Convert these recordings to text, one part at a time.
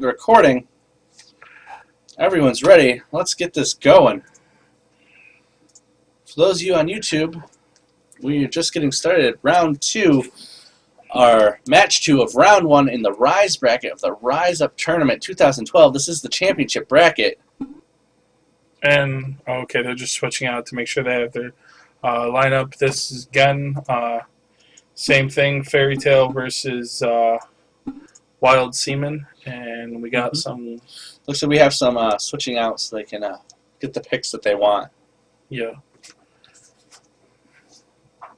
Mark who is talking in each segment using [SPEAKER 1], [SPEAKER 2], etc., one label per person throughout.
[SPEAKER 1] Recording. Everyone's ready. Let's get this going. For those of you on YouTube, we are just getting started at round 2, our match 2 of round 1 in the Ryze bracket of the Ryze Up Tournament 2012. This is the championship bracket.
[SPEAKER 2] And, okay, they're just switching out to make sure they have their lineup. This is, again, same thing, Fairy Tale versus Wild Seaman. And we got some...
[SPEAKER 1] Looks like we have some switching out so they can get the picks that they want.
[SPEAKER 2] Yeah.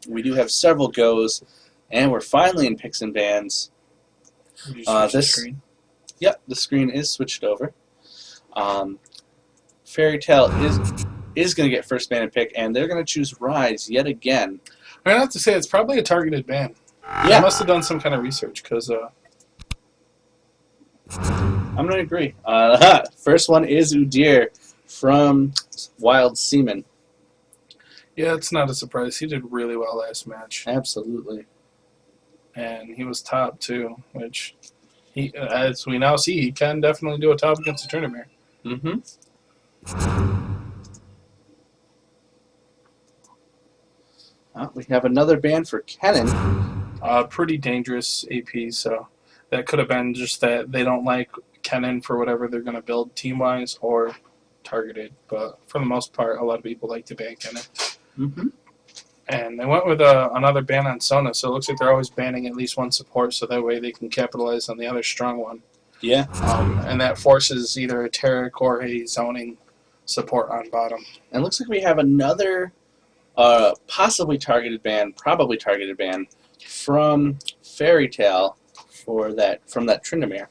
[SPEAKER 1] We do have several goes, and we're finally in picks and bans.
[SPEAKER 2] Screen?
[SPEAKER 1] Yep, the screen is switched over. Fairy Tale is going to get first ban and pick, and they're going to choose Ryze yet again.
[SPEAKER 2] I'm going to have to say it's probably a targeted ban.
[SPEAKER 1] Yeah.
[SPEAKER 2] I must have done some kind of research, because...
[SPEAKER 1] I'm going to agree. First one is Udir from Wild Seaman.
[SPEAKER 2] Yeah, it's not a surprise. He did really well last match.
[SPEAKER 1] Absolutely.
[SPEAKER 2] And he was top, too, which, as we now see, he can definitely do a top against a tournament.
[SPEAKER 1] Mm-hmm. We have another ban for Kennen.
[SPEAKER 2] Pretty dangerous AP, so that could have been just that they don't like Kennen for whatever they're going to build team-wise or targeted. But for the most part, a lot of people like to ban Kennen.
[SPEAKER 1] Mm-hmm.
[SPEAKER 2] And they went with another ban on Sona, so it looks like they're always banning at least one support, so that way they can capitalize on the other strong one.
[SPEAKER 1] Yeah.
[SPEAKER 2] And that forces either a Taric or a zoning support on bottom.
[SPEAKER 1] And it looks like we have another possibly targeted ban, probably targeted ban, from Fairy Tale from that Tryndamere.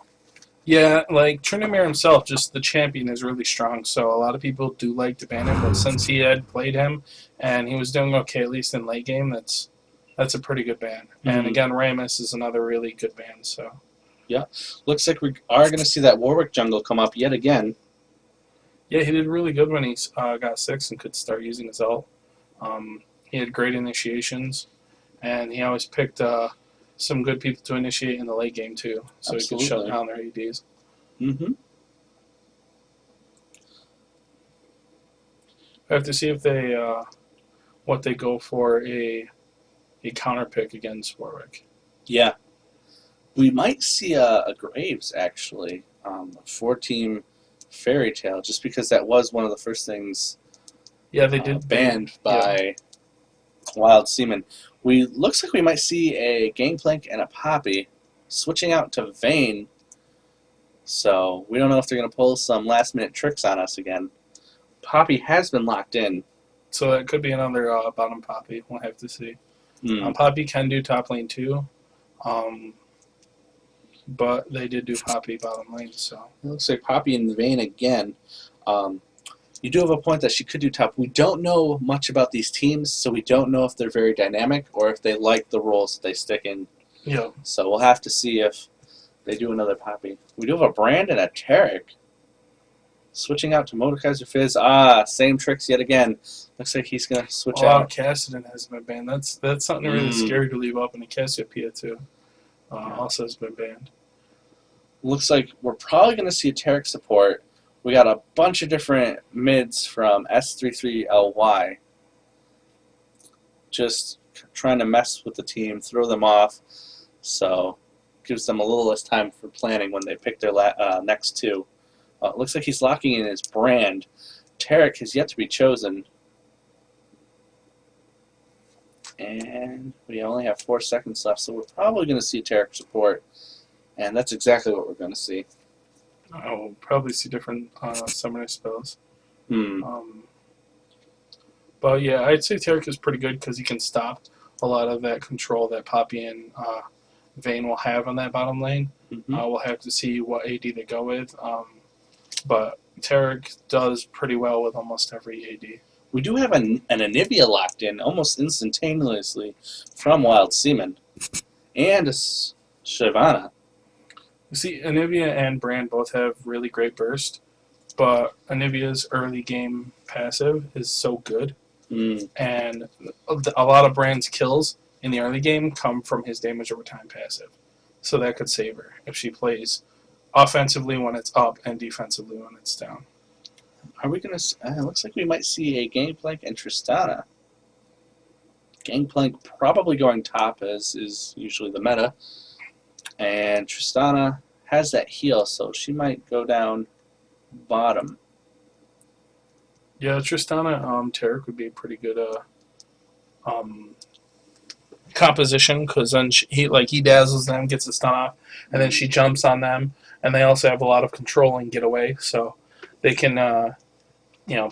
[SPEAKER 2] Yeah, like Tryndamere himself, just the champion is really strong, so a lot of people do like to ban him, but since he had played him and he was doing okay, at least in late game, that's a pretty good ban. Mm-hmm. And again, Ramus is another really good ban, so.
[SPEAKER 1] Yeah, looks like we are going to see that Warwick jungle come up yet again.
[SPEAKER 2] Yeah, he did really good when he got 6 and could start using his ult. He had great initiations, and he always picked some good people to initiate in the late game, too, so
[SPEAKER 1] Absolutely.
[SPEAKER 2] he could shut down their ADs.
[SPEAKER 1] Mm-hmm.
[SPEAKER 2] I have to see if they what they go for a counter pick against Warwick.
[SPEAKER 1] Yeah. We might see a Graves, actually, a 4-team Fairy Tale, just because that was one of the first things
[SPEAKER 2] they did
[SPEAKER 1] banned by Wild Seaman. Looks like we might see a Gangplank and a Poppy switching out to Vayne. So we don't know if they're going to pull some last-minute tricks on us again. Poppy has been locked in.
[SPEAKER 2] So that could be another bottom Poppy. We'll have to see. Poppy can do top lane too, but they did do Poppy bottom lane. So
[SPEAKER 1] it looks like Poppy and Vayne again. You do have a point that she could do top. We don't know much about these teams, so we don't know if they're very dynamic or if they like the roles that they stick in.
[SPEAKER 2] Yeah.
[SPEAKER 1] So we'll have to see if they do another Poppy. We do have a Brand and a Taric. Switching out to Mordekaiser Fizz. Same tricks yet again. Looks like he's going to switch out.
[SPEAKER 2] Kassadin has been banned. That's something really scary to leave up, and a Cassiopeia too also has been banned.
[SPEAKER 1] Looks like we're probably going to see a Taric support. We got a bunch of different mids from S33LY. Just trying to mess with the team, throw them off. So gives them a little less time for planning when they pick their next 2. Looks like he's locking in his Brand. Taric has yet to be chosen. And we only have 4 seconds left, so we're probably going to see Taric support. And that's exactly what we're going to see.
[SPEAKER 2] We'll probably see different summoner spells. But yeah, I'd say Taric is pretty good because he can stop a lot of that control that Poppy and Vayne will have on that bottom lane. We'll have to see what AD they go with. But Taric does pretty well with almost every AD.
[SPEAKER 1] We do have an Anivia locked in almost instantaneously from Wild Seaman. And a Shyvana.
[SPEAKER 2] You see, Anivia and Brand both have really great burst, but Anivia's early game passive is so good. And a lot of Brand's kills in the early game come from his damage over time passive. So that could save her if she plays offensively when it's up and defensively when it's down.
[SPEAKER 1] Are we gonna? Looks like we might see a Gangplank and Tristana. Gangplank probably going top, as is usually the meta, and Tristana has that heal, so she might go down bottom.
[SPEAKER 2] Yeah, Tristana, Tarek would be a pretty good composition because then he dazzles them, gets the stun off, and then she jumps on them, and they also have a lot of control and get away, so they can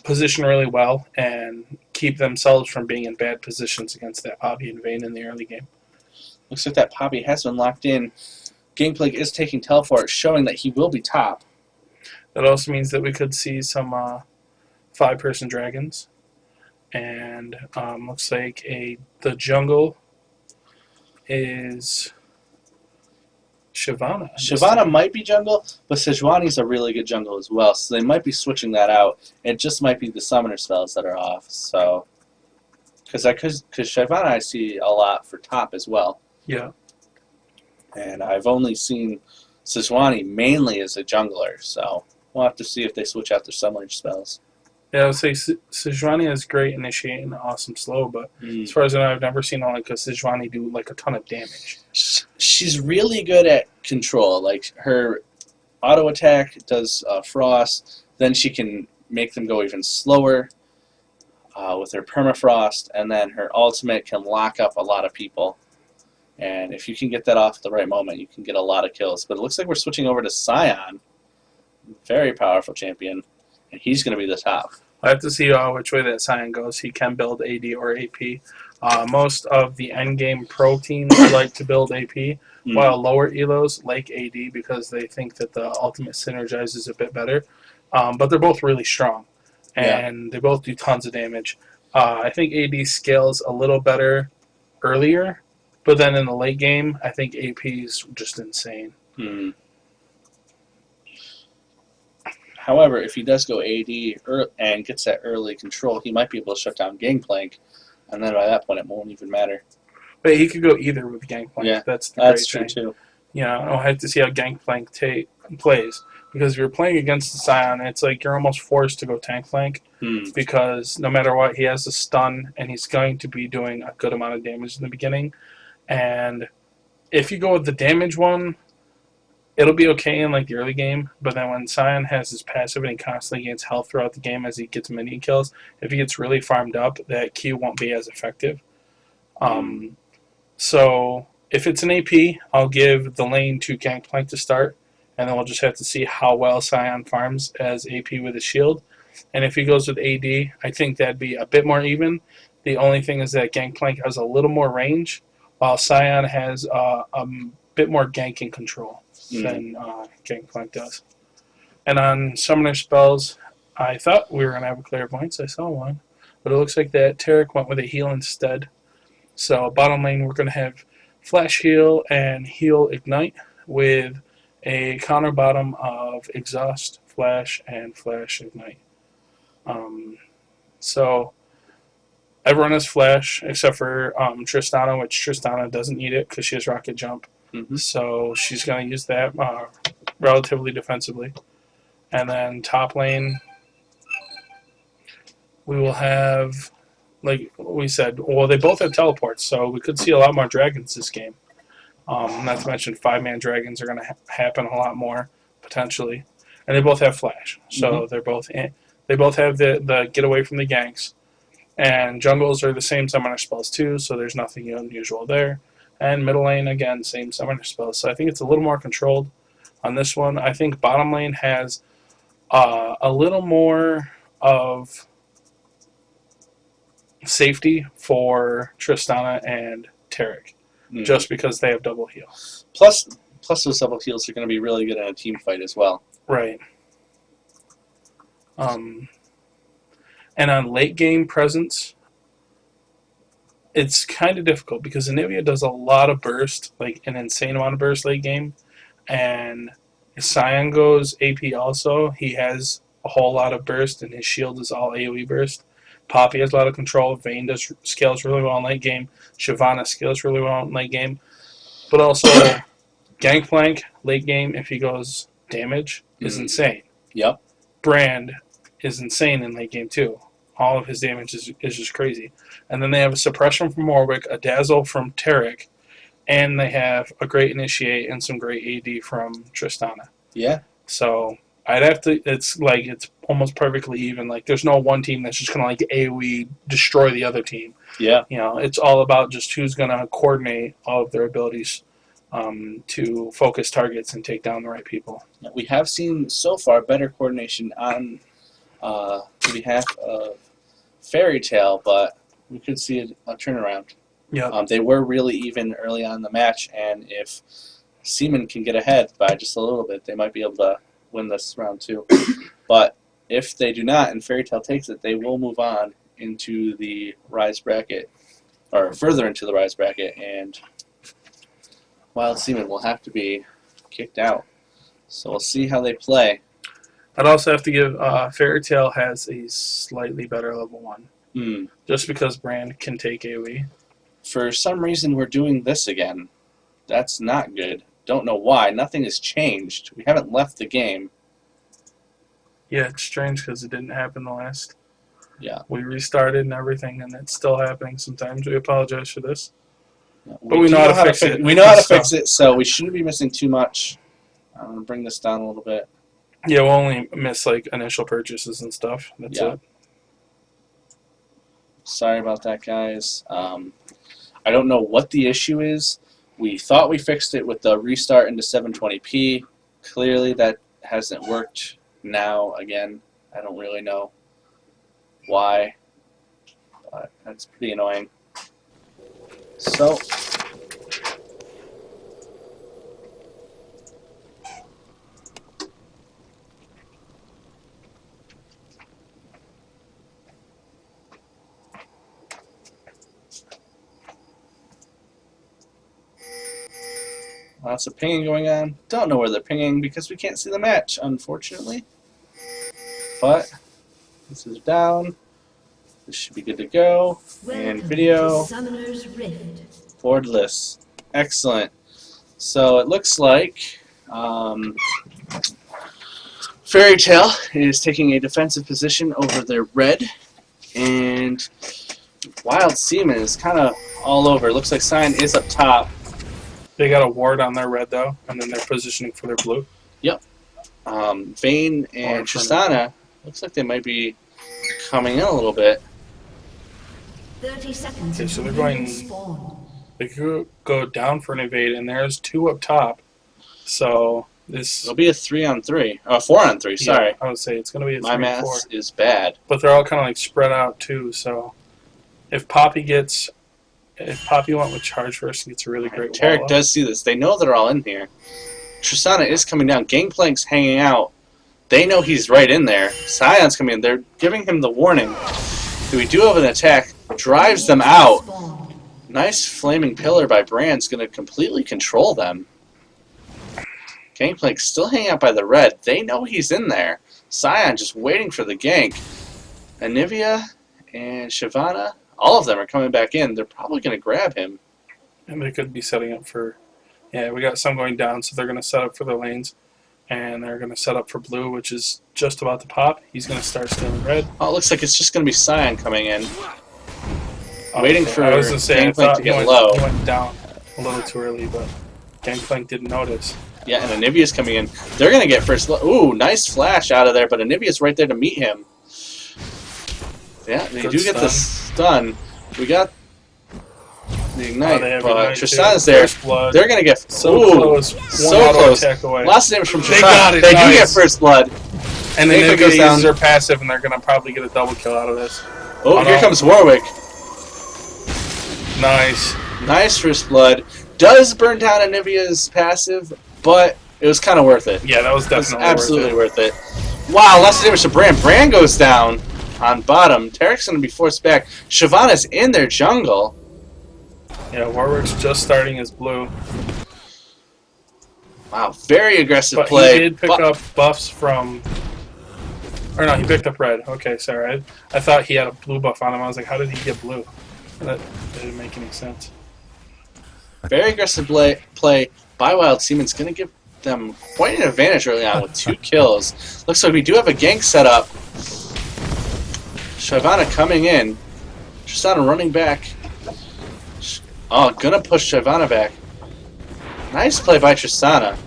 [SPEAKER 2] position really well and keep themselves from being in bad positions against that Poppy and Vayne in the early game.
[SPEAKER 1] Looks like that Poppy has been locked in. Gangplank is taking teleport, showing that he will be top.
[SPEAKER 2] That also means that we could see some 5-person dragons, and looks like the jungle is Shyvana.
[SPEAKER 1] Shyvana might be jungle, but Sejuani's a really good jungle as well, so they might be switching that out. It just might be the summoner spells that are off. So, because Shyvana I see a lot for top as well.
[SPEAKER 2] Yeah.
[SPEAKER 1] And I've only seen Sejuani mainly as a jungler, so we'll have to see if they switch out their summoner spells.
[SPEAKER 2] Yeah, I would say Sejuani is great initiate and awesome slow, but as far as I know, I've never seen Sejuani do like a ton of damage.
[SPEAKER 1] She's really good at control. Like her auto attack does frost, then she can make them go even slower with her permafrost, and then her ultimate can lock up a lot of people. And if you can get that off at the right moment, you can get a lot of kills. But it looks like we're switching over to Sion. Very powerful champion. And he's going to be the top.
[SPEAKER 2] I have to see which way that Sion goes. He can build AD or AP. Most of the endgame pro teams like to build AP, while lower elos like AD because they think that the ultimate synergizes a bit better. But they're both really strong, and they both do tons of damage. I think AD scales a little better earlier, but then in the late game, I think AP is just insane.
[SPEAKER 1] However, if he does go AD and gets that early control, he might be able to shut down Gangplank, and then by that point it won't even matter.
[SPEAKER 2] But he could go either with Gangplank.
[SPEAKER 1] Yeah,
[SPEAKER 2] that's
[SPEAKER 1] true
[SPEAKER 2] thing.
[SPEAKER 1] too.
[SPEAKER 2] I'll have to see how Gangplank plays. Because if you're playing against the Sion, it's like you're almost forced to go tank flank because no matter what, he has a stun and he's going to be doing a good amount of damage in the beginning. And if you go with the damage one, it'll be okay in like the early game. But then when Sion has his passive and he constantly gains health throughout the game as he gets minion kills, if he gets really farmed up, that Q won't be as effective. So if it's an AP, I'll give the lane to Gangplank to start. And then we'll just have to see how well Sion farms as AP with his shield. And if he goes with AD, I think that'd be a bit more even. The only thing is that Gangplank has a little more range, while Sion has a bit more ganking control than Gangplank does. And on summoner spells, I thought we were going to have a clairvoyance. I saw one. But it looks like that Tarek went with a heal instead. So bottom lane, we're going to have Flash Heal and Heal Ignite with a counter bottom of Exhaust, Flash, and Flash Ignite. So everyone has Flash except for Tristana, which Tristana doesn't need it because she has Rocket Jump. So she's going to use that relatively defensively. And then top lane, we will have, like we said, well, they both have teleports, so we could see a lot more dragons this game. Not to mention 5-man dragons are going to happen a lot more potentially, and they both have flash, so they both have the get away from the ganks, and jungles are the same summoner spells too, so there's nothing unusual there. And middle lane again, same summoner spells, so I think it's a little more controlled on this one. I think bottom lane has a little more of safety for Tristana and Tarek. Just because they have double heal.
[SPEAKER 1] Plus those double heals are going to be really good in a team fight as well.
[SPEAKER 2] Right. And on late game presence, it's kind of difficult because Anivia does a lot of burst, like an insane amount of burst late game. And if Sion goes AP also, he has a whole lot of burst and his shield is all AoE burst. Poppy has a lot of control. Vayne scales really well in late game. Shyvana scales really well in late game. But also, Gangplank, late game, if he goes damage is insane.
[SPEAKER 1] Yep.
[SPEAKER 2] Brand is insane in late game too. All of his damage is just crazy. And then they have a suppression from Warwick, a dazzle from Tarek, and they have a great initiate and some great AD from Tristana.
[SPEAKER 1] Yeah.
[SPEAKER 2] So I'd have to. It's almost perfectly even. Like there's no one team that's just gonna like AoE destroy the other team.
[SPEAKER 1] Yeah.
[SPEAKER 2] You know, it's all about just who's gonna coordinate all of their abilities to focus targets and take down the right people.
[SPEAKER 1] We have seen so far better coordination on behalf of Fairy Tale, but we could see a turnaround.
[SPEAKER 2] Yeah.
[SPEAKER 1] They were really even early on in the match, and if Seaman can get ahead by just a little bit, they might be able to win this round too. But if they do not, and Fairy Tale takes it, they will move on into the Rise bracket, or further into the Rise bracket, and Wild Seaman will have to be kicked out. So we'll see how they play.
[SPEAKER 2] I'd also have to give Fairy Tale has a slightly better level 1. Just because Brand can take AoE.
[SPEAKER 1] For some reason, we're doing this again. That's not good. Don't know why. Nothing has changed. We haven't left the game.
[SPEAKER 2] Yeah, it's strange because it didn't happen the last.
[SPEAKER 1] Yeah.
[SPEAKER 2] We restarted and everything, and it's still happening sometimes. We apologize for this.
[SPEAKER 1] Yeah,
[SPEAKER 2] but we know how to fix it.
[SPEAKER 1] We know how to fix it, so we shouldn't be missing too much. I'm going to bring this down a little bit.
[SPEAKER 2] Yeah, we'll only miss like initial purchases and stuff. That's it.
[SPEAKER 1] Sorry about that, guys. I don't know what the issue is. We thought we fixed it with the restart into 720p. Clearly that hasn't worked now again. I don't really know why, but that's pretty annoying. So, lots of pinging going on. Don't know where they're pinging because we can't see the match, unfortunately. But this is down. This should be good to go. And video. Boardless. Excellent. So it looks like Fairy Tale is taking a defensive position over their red. And Wild Seaman is kind of all over. It looks like Cyan is up top.
[SPEAKER 2] They got a ward on their red, though, and then they're positioning for their blue.
[SPEAKER 1] Yep. Vayne and Tristana, looks like they might be coming in a little bit.
[SPEAKER 3] 30 seconds.
[SPEAKER 2] Okay, so they're going... They could go down for an evade, and there's 2 up top. So this...
[SPEAKER 1] It'll be a 3-on-3. Oh, 4-on-3, sorry.
[SPEAKER 2] Yeah, I would say it's going to be a 3-4.
[SPEAKER 1] My math is bad.
[SPEAKER 2] But they're all kind of like spread out, too, so... If Poppy went with charge first, and gets a really great
[SPEAKER 1] Tarek
[SPEAKER 2] wall
[SPEAKER 1] does see this. They know they're all in here. Tristana is coming down. Gangplank's hanging out. They know he's right in there. Cyan's coming in. They're giving him the warning. So we do have an attack. Drives them out. Nice flaming pillar by Brand's going to completely control them. Gangplank's still hanging out by the red. They know he's in there. Cyan just waiting for the gank. Anivia and Shyvana, all of them are coming back in. They're probably going to grab him.
[SPEAKER 2] And they could be setting up for... Yeah, we got some going down, so they're going to set up for their lanes. And they're going to set up for blue, which is just about to pop. He's going to start stealing red.
[SPEAKER 1] Oh, it looks like it's just going to be Cyan coming in. Waiting for
[SPEAKER 2] Gangplank
[SPEAKER 1] to get low.
[SPEAKER 2] He went down a little too early, but Gangplank didn't notice.
[SPEAKER 1] Yeah, and Anivia's coming in. They're going to get first... Ooh, nice flash out of there, but Anivia's right there to meet him. Yeah, they do get the stun. We got the ignite, but Tristana's there. They're going to get...
[SPEAKER 2] So close.
[SPEAKER 1] So close.
[SPEAKER 2] Away.
[SPEAKER 1] Lots of damage from Tristana.
[SPEAKER 2] They got it.
[SPEAKER 1] They do get first blood.
[SPEAKER 2] And then they're going to use their passive, and they're going to probably get a double kill out of this.
[SPEAKER 1] Oh, here comes Warwick.
[SPEAKER 2] Nice.
[SPEAKER 1] Nice first blood. Does burn down Anivia's passive, but it was kind of worth it.
[SPEAKER 2] Yeah, that was definitely
[SPEAKER 1] absolutely worth it. Wow, lots of damage to Brand. Brand goes down on bottom. Tarek's going to be forced back. Shyvana's in their jungle.
[SPEAKER 2] Yeah, Warwick's just starting his blue.
[SPEAKER 1] Wow, very aggressive
[SPEAKER 2] but
[SPEAKER 1] play.
[SPEAKER 2] He did pick up buffs from... Or no, he picked up red. Okay, sorry. I thought he had a blue buff on him. I was like, how did he get blue? That didn't make any sense.
[SPEAKER 1] Very aggressive play by Wild Seaman's going to give them quite an advantage early on with 2 kills. Looks like we do have a gank set up. Shyvana coming in. Tristana running back. Oh, gonna push Shyvana back. Nice play by Tristana.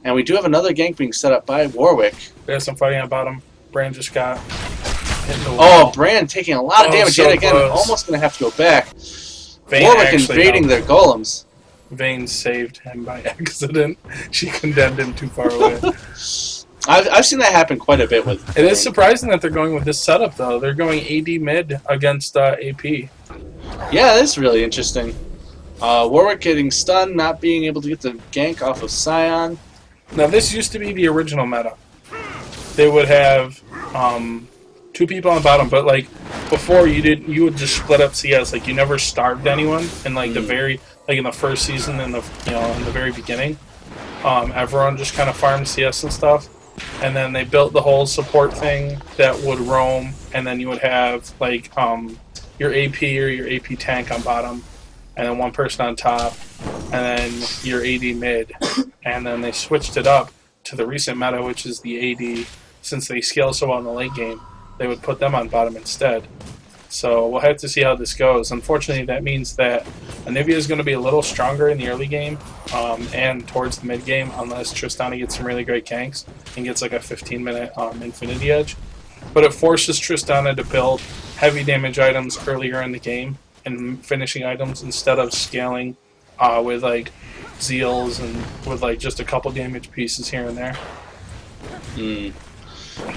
[SPEAKER 1] And we do have another gank being set up by Warwick.
[SPEAKER 2] There's some fighting on bottom. Brand just got hit in the wall.
[SPEAKER 1] Oh, Brand taking a lot of damage
[SPEAKER 2] so
[SPEAKER 1] yet again.
[SPEAKER 2] close.
[SPEAKER 1] Almost gonna have to go back.
[SPEAKER 2] Vayne
[SPEAKER 1] Warwick
[SPEAKER 2] actually
[SPEAKER 1] invading their golems.
[SPEAKER 2] Vayne saved him by accident. She condemned him too far away.
[SPEAKER 1] I've seen that happen quite a bit with.
[SPEAKER 2] It is surprising that they're going with this setup, though. They're going AD mid against AP.
[SPEAKER 1] Yeah, that's really interesting. Warwick getting stunned, not being able to get the gank off of Scion.
[SPEAKER 2] Now, this used to be the original meta. They would have 2 people on the bottom, but like before you would just split up CS. Like you never starved anyone, and like in the first season, in the very beginning, everyone just kind of farmed CS and stuff. And then they built the whole support thing that would roam, and then you would have like your AP or your AP tank on bottom, and then one person on top, and then your AD mid. And then they switched it up to the recent meta, which is the AD. Since they scale so well in the late game, they would put them on bottom instead. So we'll have to see how this goes. Unfortunately, that means that Anivia is going to be a little stronger in the early game and towards the mid game, unless Tristana gets some really great ganks and gets like a 15-minute Infinity Edge. But it forces Tristana to build heavy damage items earlier in the game and finishing items instead of scaling with like Zeals and with like just a couple damage pieces here and there.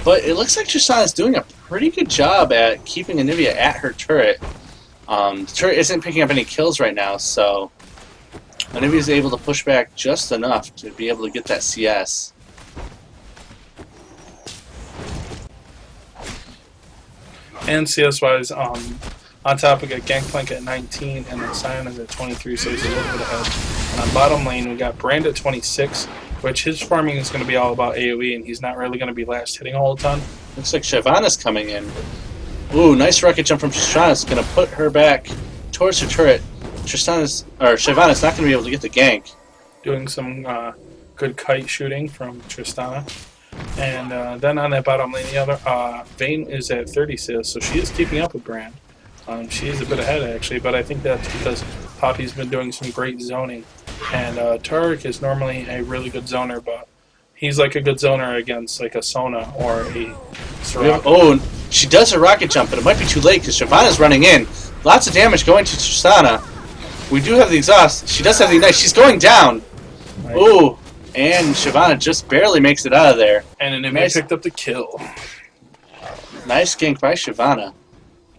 [SPEAKER 1] But it looks like Tristana's doing a pretty good job at keeping Anivia at her turret. The turret isn't picking up any kills right now, so Anivia's able to push back just enough to be able to get that CS.
[SPEAKER 2] And CS-wise, on top we got Gangplank at 19, and then Scion is at 23, so he's a little bit ahead. And on bottom lane, we got Brand at 26, which his farming is going to be all about AoE, and he's not really going to be last hitting a whole ton.
[SPEAKER 1] Looks like Shyvana's coming in. Ooh, nice rocket jump from Tristana. It's going to put her back towards her turret. Shyvana's not going to be able to get the gank.
[SPEAKER 2] Doing some good kite shooting from Tristana. And then on that bottom lane, the other Vayne is at 36, so she is keeping up with Brand. She is a bit ahead, actually, but I think that's because Poppy's been doing some great zoning. And Turk is normally a really good zoner, but he's like a good zoner against like a Sona or a Soraka.
[SPEAKER 1] Oh, she does her rocket jump, but it might be too late because Shyvana's running in. Lots of damage going to Tristana. We do have the exhaust. She does have the ignite. She's going down.
[SPEAKER 2] Right.
[SPEAKER 1] Ooh, and Shyvana just barely makes it out of there.
[SPEAKER 2] And Anivia
[SPEAKER 1] Nice.
[SPEAKER 2] picked up the kill.
[SPEAKER 1] Nice gank by Shyvana.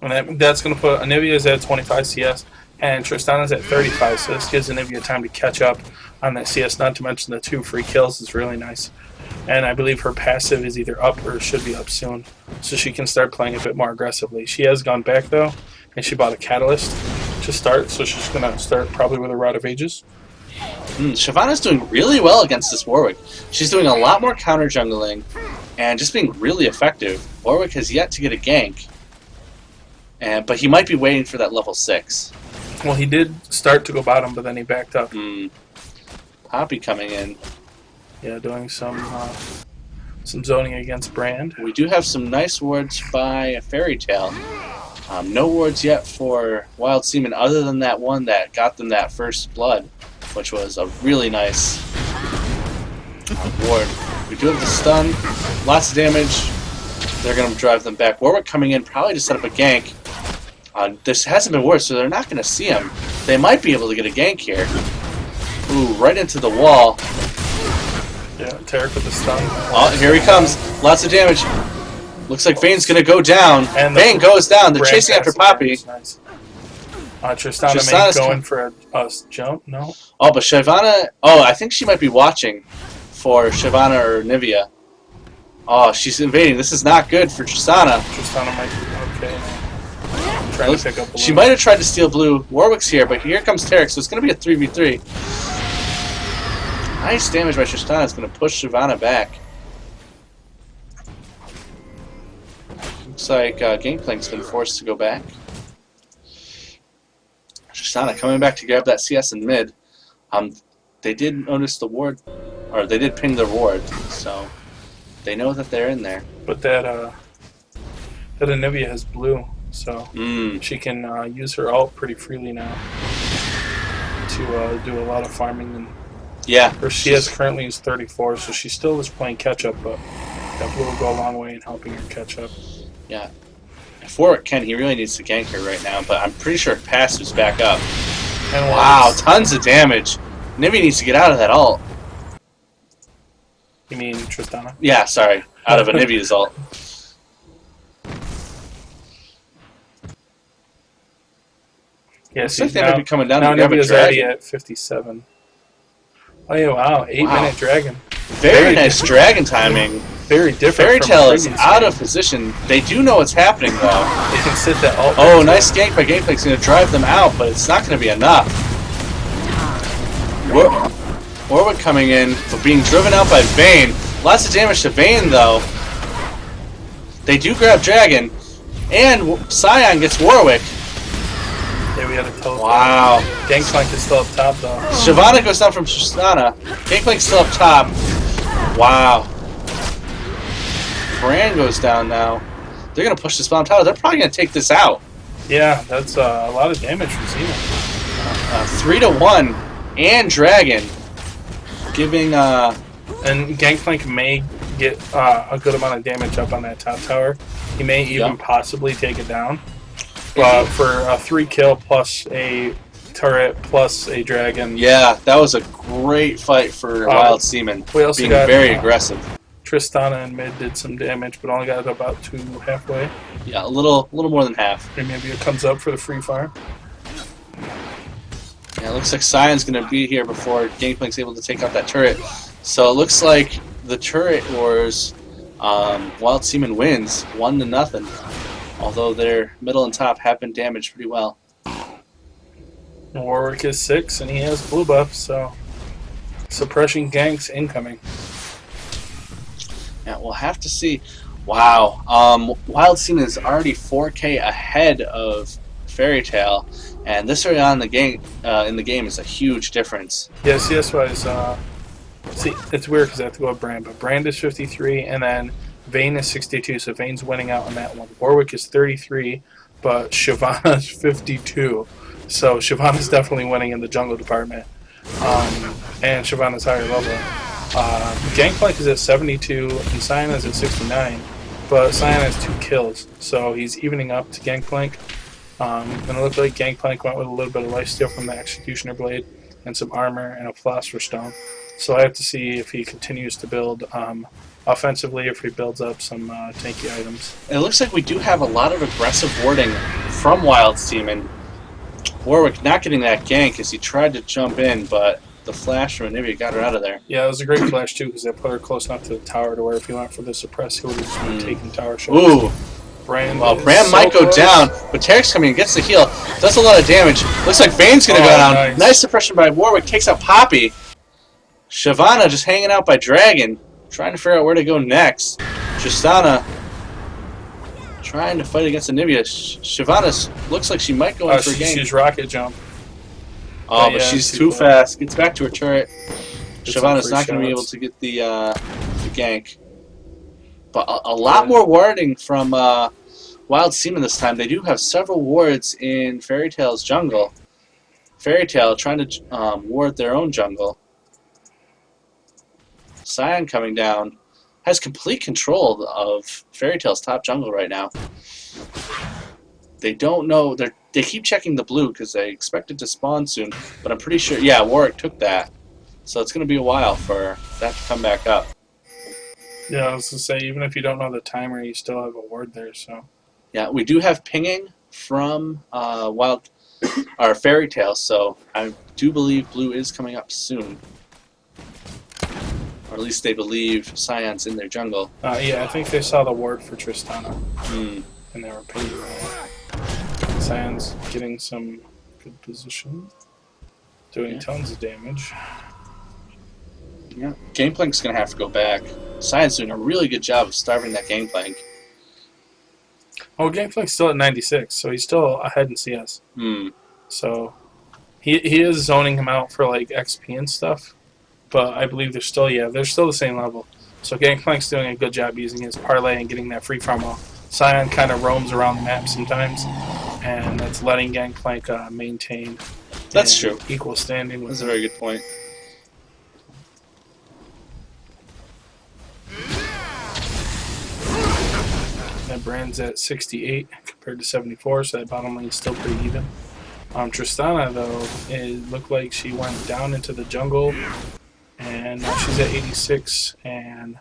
[SPEAKER 2] And that's going to put Anivia's at 25 CS, and Tristana's at 35, so this gives Anivia time to catch up on that CS, not to mention the 2 free kills is really nice. And I believe her passive is either up or should be up soon, so she can start playing a bit more aggressively. She has gone back, though, and she bought a Catalyst to start, so she's going to start probably with a Rod of Ages.
[SPEAKER 1] Shyvana's doing really well against this Warwick. She's doing a lot more counter jungling and just being really effective. Warwick has yet to get a gank, but he might be waiting for that level 6.
[SPEAKER 2] Well, he did start to go bottom, but then he backed up.
[SPEAKER 1] Poppy coming in.
[SPEAKER 2] Yeah, doing some zoning against Brand.
[SPEAKER 1] We do have some nice wards by Fairy Tale. No wards yet for Wild Seaman other than that one that got them that first blood, which was a really nice ward. We do have the stun, lots of damage. They're going to drive them back. Warwick coming in probably to set up a gank. This hasn't been worse, so they're not going to see him. They might be able to get a gank here. Ooh, right into the wall.
[SPEAKER 2] Yeah, Tarek with the stun.
[SPEAKER 1] Oh, here he comes. Lots of damage. Looks like Vayne's going to go down.
[SPEAKER 2] And
[SPEAKER 1] Vayne goes down. They're
[SPEAKER 2] Brand
[SPEAKER 1] chasing after
[SPEAKER 2] passive
[SPEAKER 1] Poppy.
[SPEAKER 2] is nice. Tristana
[SPEAKER 1] Tristana's
[SPEAKER 2] may going for a jump, no?
[SPEAKER 1] Oh, but Shyvana... Oh, I think she might be watching for Shyvana or Nivea. Oh, she's invading. This is not good for Tristana.
[SPEAKER 2] Tristana might be okay now. Trying to pick up blue.
[SPEAKER 1] She might have tried to steal blue. Warwick's here, but here comes Tarek, so it's going to be a 3v3. Nice damage by Tristana. It's going to push Shyvana back. Looks like Gangplank's been forced to go back. Tristana coming back to grab that CS in mid. they did notice the ward, or they did ping the ward, so they know that they're in there.
[SPEAKER 2] But that Anivia has blue, so
[SPEAKER 1] Mm.
[SPEAKER 2] she can use her ult pretty freely now to do a lot of farming. And
[SPEAKER 1] Yeah.
[SPEAKER 2] her CS currently is 34, so she still is playing catch up, but that blue will go a long way in helping her catch up.
[SPEAKER 1] Yeah. If Warwick can, he really needs to gank her right now, but I'm pretty sure passive's back up.
[SPEAKER 2] And
[SPEAKER 1] Wow, tons of damage. Nivea needs to get out of that ult.
[SPEAKER 2] You mean Tristana?
[SPEAKER 1] Yeah, sorry. Out of Anivia's ult.
[SPEAKER 2] Yeah,
[SPEAKER 1] Looks like they might be coming down to
[SPEAKER 2] now
[SPEAKER 1] grab a
[SPEAKER 2] Anivia's already
[SPEAKER 1] dragon.
[SPEAKER 2] at 57. Oh yeah, wow, 8-minute dragon.
[SPEAKER 1] Very nice dragon timing.
[SPEAKER 2] Very different.
[SPEAKER 1] Fairy
[SPEAKER 2] from
[SPEAKER 1] Tail
[SPEAKER 2] the
[SPEAKER 1] is
[SPEAKER 2] previous
[SPEAKER 1] out
[SPEAKER 2] game.
[SPEAKER 1] of position. They do know what's happening, though.
[SPEAKER 2] They can sit that ult.
[SPEAKER 1] Oh, nice gank by Gameplank's going to drive them out, but it's not going to be enough. Warwick coming in, but being driven out by Vayne. Lots of damage to Vayne, though. They do grab Dragon, and Scion gets Warwick.
[SPEAKER 2] Yeah, we had a total.
[SPEAKER 1] Wow.
[SPEAKER 2] Gangplank is still up top, though.
[SPEAKER 1] Shyvana goes down from Tristana. Gameplank's still up top. Wow. Bran goes down now. They're going to push this bomb tower. They're probably going to take this out.
[SPEAKER 2] Yeah, that's a lot of damage from Xena.
[SPEAKER 1] 3-1, and Dragon giving.
[SPEAKER 2] And Gangplank may get a good amount of damage up on that top tower. He may even possibly take it down. But for a 3-kill plus a turret plus a dragon.
[SPEAKER 1] Yeah, that was a great fight for Wild Seaman.
[SPEAKER 2] We also
[SPEAKER 1] being
[SPEAKER 2] got,
[SPEAKER 1] very aggressive.
[SPEAKER 2] Tristana and mid did some damage, but only got about 2 halfway.
[SPEAKER 1] Yeah, a little more than half.
[SPEAKER 2] Or maybe it comes up for the free farm.
[SPEAKER 1] Yeah, it looks like Sion's going to be here before Gameplank's able to take out that turret. So it looks like the turret wars, Wild Seaman wins 1-0. Although their middle and top have been damaged pretty well.
[SPEAKER 2] Warwick is 6 and he has blue buff, so suppression ganks incoming.
[SPEAKER 1] Yeah, we'll have to see. Wow, Wild Seaman is already 4K ahead of Fairy Tail, and this early on in the game is a huge difference.
[SPEAKER 2] Yeah, CS-wise, see, it's weird because I have to go with Brand, but Brand is 53, and then Vayne is 62, so Vayne's winning out on that one. Warwick is 33, but Shyvana is 52, so Shyvana's definitely winning in the jungle department, and Shyvana's higher level. Gangplank is at 72, and Sion is at 69, but Sion has 2 kills, so he's evening up to Gangplank. And it looked like Gangplank went with a little bit of lifesteal from the Executioner Blade, and some armor, and a Philosopher's Stone. So I have to see if he continues to build offensively, if he builds up some tanky items.
[SPEAKER 1] It looks like we do have a lot of aggressive warding from Wild Seaman. Warwick not getting that gank as he tried to jump in, but the flash from Anivia got her out of there.
[SPEAKER 2] Yeah, it was a great flash too, because they put her close enough to the tower to where if he went for the suppress, he would have just been taking tower shots.
[SPEAKER 1] Ooh.
[SPEAKER 2] Bran
[SPEAKER 1] Might go down, but Tarek's coming in, gets the heal, does a lot of damage. Looks like Vayne's going to go down. Nice suppression by Warwick, takes out Poppy. Shyvana just hanging out by Dragon, trying to figure out where to go next. Tristana trying to fight against Anivia. Shyvana looks like she might go in for a game.
[SPEAKER 2] She's rocket jump.
[SPEAKER 1] Oh, but she's too fast. Gets back to her turret. Shyvana's not going to be able to get the gank. But a lot more warding from Wild Seaman this time. They do have several wards in Fairy Tail's jungle. Fairy Tail trying to ward their own jungle. Sion coming down. Has complete control of Fairy Tail's top jungle right now. They don't know. They keep checking the blue because they expect it to spawn soon. But I'm pretty sure, yeah, Warwick took that. So it's going to be a while for that to come back up.
[SPEAKER 2] Yeah, I was going to say, even if you don't know the timer, you still have a ward there, so.
[SPEAKER 1] Yeah, we do have pinging from Fairy Tail, so I do believe blue is coming up soon. Or at least they believe Sion's in their jungle.
[SPEAKER 2] Yeah, I think they saw the ward for Tristana. And they were pinging Sion's getting some good position. Doing tons of damage.
[SPEAKER 1] Yeah, Gameplank's going to have to go back. Sion's doing a really good job of starving that Gangplank.
[SPEAKER 2] Oh, Gameplank's still at 96, so he's still ahead in CS. So He is zoning him out for like XP and stuff, but I believe they're still the same level. So Gangplank's doing a good job using his parlay and getting that free farm off. Scion kind of roams around the map sometimes, and that's letting Gangplank maintain.
[SPEAKER 1] That's true.
[SPEAKER 2] Equal standing with.
[SPEAKER 1] That's a very good point.
[SPEAKER 2] That Brand's at 68 compared to 74, so that bottom lane's still pretty even. Tristana, though, it looked like she went down into the jungle, and now she's at 86, and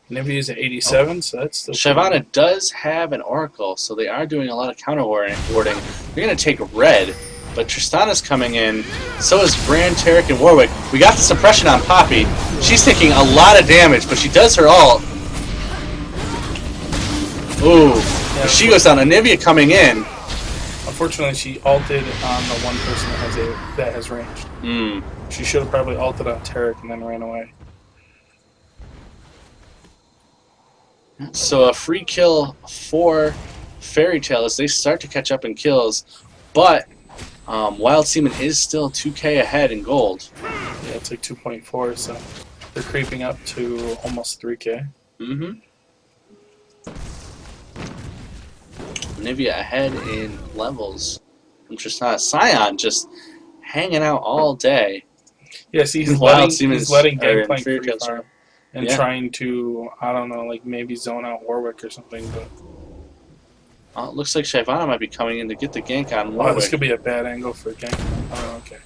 [SPEAKER 2] Nivea's at 87, so that's still...
[SPEAKER 1] Shyvana does have an Oracle, so they are doing a lot of counter warding. They're going to take red, but Tristana's coming in. So is Brand, Taric, and Warwick. We got the suppression on Poppy. She's taking a lot of damage, but she does her ult. Ooh,
[SPEAKER 2] Yeah,
[SPEAKER 1] she goes down. Anivia coming in.
[SPEAKER 2] Unfortunately, she ulted on the one person that has range. She should have probably ulted on Taric and then ran away.
[SPEAKER 1] So a free kill for Fairy Tail as they start to catch up in kills, but Wild Seaman is still 2k ahead in gold.
[SPEAKER 2] Yeah, it's like 2.4, so they're creeping up to almost 3k.
[SPEAKER 1] Nivea ahead in levels. Interesting. Scion just hanging out all day.
[SPEAKER 2] Yes, he's letting Gangplank free farm and trying to, I don't know, like maybe zone out Warwick or something. But
[SPEAKER 1] it looks like Shyvana might be coming in to get the gank on Warwick.
[SPEAKER 2] Oh, this could be a bad angle for Gangplank. Oh, okay.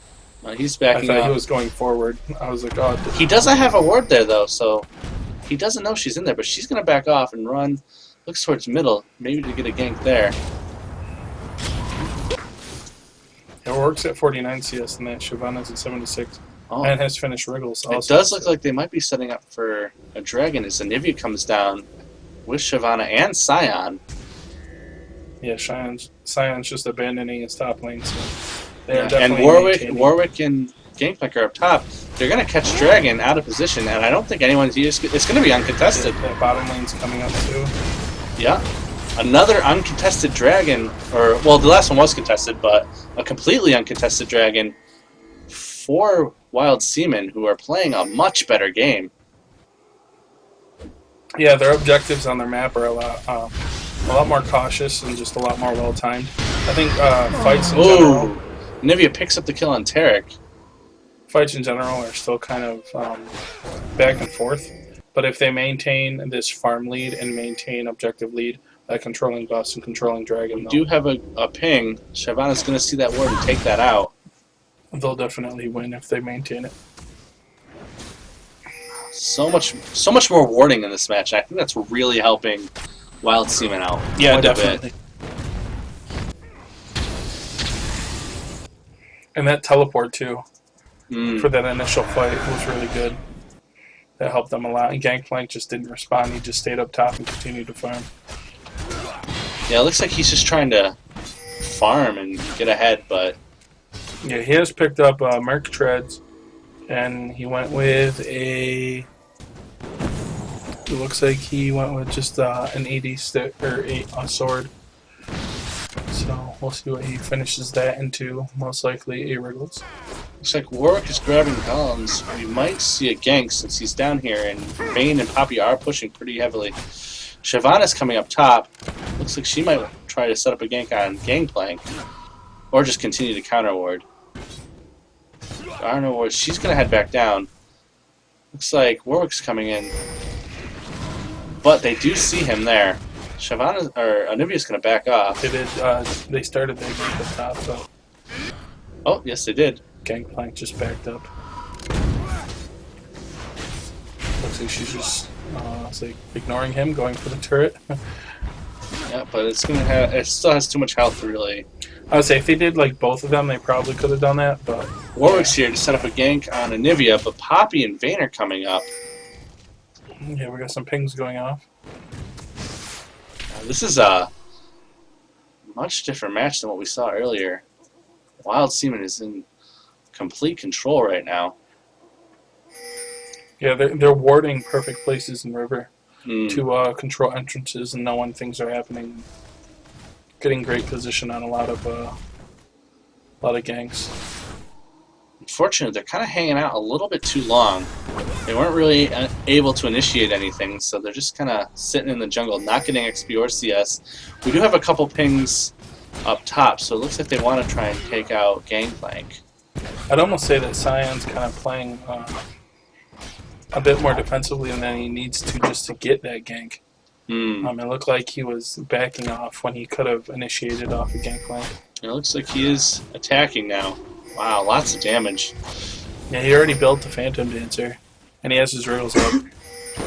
[SPEAKER 1] He's backing up.
[SPEAKER 2] I thought he was going forward. I was like, oh.
[SPEAKER 1] He doesn't have a ward there, though, so he doesn't know she's in there, but she's going to back off and run. Looks towards middle, maybe to get a gank there.
[SPEAKER 2] It works at 49 CS, and that Shyvana's at 76. And has finished Wriggles also.
[SPEAKER 1] It does look like they might be setting up for a dragon as Anivia comes down with Shyvana and Scion.
[SPEAKER 2] Yeah, Scion's just abandoning his top lane, so
[SPEAKER 1] and Warwick and Gangplank are up top. They're going to catch Dragon out of position, and I don't think anyone's used. It's going to be uncontested.
[SPEAKER 2] That bottom lane's coming up too.
[SPEAKER 1] Yeah. Another uncontested Dragon, well, the last one was contested, but a completely uncontested Dragon for Wild Seaman, who are playing a much better game.
[SPEAKER 2] Yeah, their objectives on their map are a lot more cautious and just a lot more well-timed. I think fights in general...
[SPEAKER 1] Nivea picks up the kill on Taric.
[SPEAKER 2] Fights in general are still kind of back and forth, but if they maintain this farm lead and maintain objective lead, controlling buffs and controlling Dragon...
[SPEAKER 1] We do have a ping. Shyvana's going to see that ward and take that out.
[SPEAKER 2] They'll definitely win if they maintain it.
[SPEAKER 1] So much more warding in this match. I think that's really helping Wild Seaman out.
[SPEAKER 2] Yeah, definitely. And that teleport too, for that initial fight, was really good. That helped them a lot. And Gangplank just didn't respond. He just stayed up top and continued to farm.
[SPEAKER 1] Yeah, it looks like he's just trying to farm and get ahead, but...
[SPEAKER 2] Yeah, he has picked up Merc Treads, and he went with a... It looks like he went with just an AD stick, or a sword. So we'll see what he finishes that into, most likely a Wriggles.
[SPEAKER 1] Looks like Warwick is grabbing golems. We might see a gank since he's down here, and Vayne and Poppy are pushing pretty heavily. Shyvana's coming up top. Looks like she might try to set up a gank on Gangplank, or just continue to counter ward. I don't know where she's going to head back down. Looks like Warwick's coming in, but they do see him there. Anivia's going to back off.
[SPEAKER 2] They did. They started their gank up top, so.
[SPEAKER 1] Oh, yes, they did.
[SPEAKER 2] Gangplank just backed up. Looks like she's just ignoring him, going for the turret.
[SPEAKER 1] Yeah, but it still has too much health, really.
[SPEAKER 2] I would say if they did like both of them, they probably could have done that. But
[SPEAKER 1] Warwick's here to set up a gank on Anivia, but Poppy and Vayne are coming up.
[SPEAKER 2] Yeah, we got some pings going off.
[SPEAKER 1] This is a much different match than what we saw earlier. Wild Seaman is in complete control right now.
[SPEAKER 2] Yeah, they're warding perfect places in River to control entrances and know when things are happening. Getting great position on a lot of ganks.
[SPEAKER 1] Unfortunately, they're kind of hanging out a little bit too long. They weren't really able to initiate anything, so they're just kind of sitting in the jungle, not getting XP or CS. We do have a couple pings up top, so it looks like they want to try and take out Gangplank.
[SPEAKER 2] I'd almost say that Cyan's kind of playing a bit more defensively than he needs to just to get that gank. It looked like he was backing off when he could have initiated off a Gangplank.
[SPEAKER 1] It looks like he is attacking now. Wow, lots of damage.
[SPEAKER 2] Yeah, he already built the Phantom Dancer, and he has his riddles up.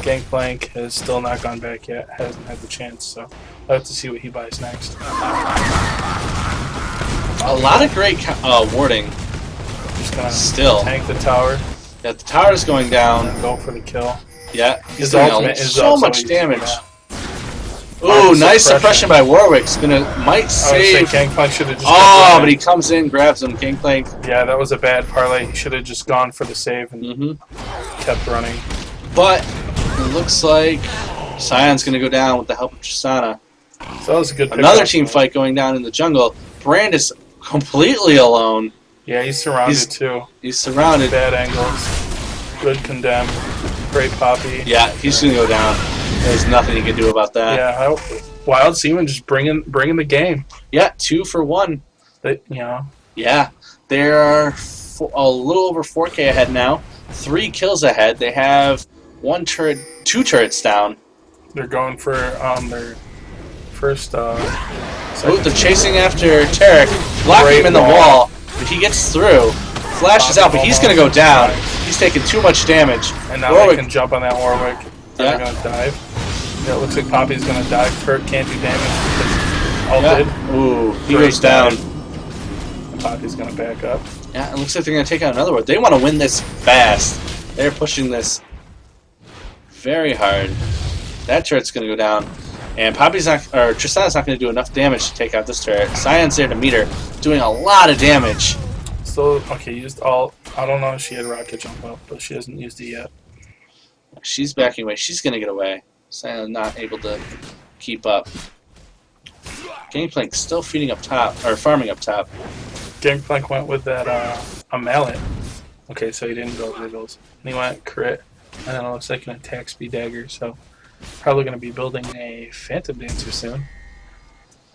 [SPEAKER 2] Gangplank has still not gone back yet, hasn't had the chance, so I'll have to see what he buys next.
[SPEAKER 1] A lot of great warding.
[SPEAKER 2] Just gonna
[SPEAKER 1] Still.
[SPEAKER 2] tank the tower.
[SPEAKER 1] Yeah, the tower's going down.
[SPEAKER 2] And go for the kill.
[SPEAKER 1] Yeah, he's
[SPEAKER 2] His
[SPEAKER 1] doing
[SPEAKER 2] ultimate is
[SPEAKER 1] so
[SPEAKER 2] also
[SPEAKER 1] much
[SPEAKER 2] easy
[SPEAKER 1] damage.
[SPEAKER 2] now.
[SPEAKER 1] Ooh, nice suppression by Warwick's might save.
[SPEAKER 2] Gangplank should have just
[SPEAKER 1] Oh, but he comes in, grabs him. Gangplank.
[SPEAKER 2] Yeah, that was a bad parlay. He should have just gone for the save and kept running.
[SPEAKER 1] But it looks like Cyan's going to go down with the help of Tristana.
[SPEAKER 2] So that was a good pick.
[SPEAKER 1] Another team fight going down in the jungle. Brand is completely alone.
[SPEAKER 2] Yeah, he's surrounded too.
[SPEAKER 1] He's surrounded.
[SPEAKER 2] Bad angles. Good condemn. Great Poppy.
[SPEAKER 1] Yeah, he's going to go down. There's nothing you can do about that.
[SPEAKER 2] Yeah, Wild Seaman just bringing the game.
[SPEAKER 1] Yeah, 2 for 1.
[SPEAKER 2] Yeah,
[SPEAKER 1] they're a little over 4K ahead now. 3 kills ahead. They have 2 turrets down.
[SPEAKER 2] they're going for their first.
[SPEAKER 1] They're chasing after Tarek, blocking him in the wall, but he gets through. Flashes out, but he's going to go down. He's taking too much damage.
[SPEAKER 2] And now
[SPEAKER 1] Warwick
[SPEAKER 2] they can jump on that Warwick. They're going to dive. Yeah, it looks like Poppy's going to dive. Kurt can't do damage because ulted.
[SPEAKER 1] Ooh, he goes down.
[SPEAKER 2] And Poppy's going to back up.
[SPEAKER 1] Yeah, it looks like they're going to take out another one. They want to win this fast. They're pushing this very hard. That turret's going to go down. And Tristana's not going to do enough damage to take out this turret. Cyan's there to meet her, doing a lot of damage.
[SPEAKER 2] So, okay, used all. I don't know if she had rocket jump up, but she hasn't used it yet.
[SPEAKER 1] She's backing away. She's going to get away. Cyan not able to keep up. Gangplank still feeding up top, or farming up top.
[SPEAKER 2] Gangplank went with that a mallet. Okay, so he didn't go riddles. And he went crit, and then it looks like an attack speed dagger. So probably going to be building a Phantom Dancer soon.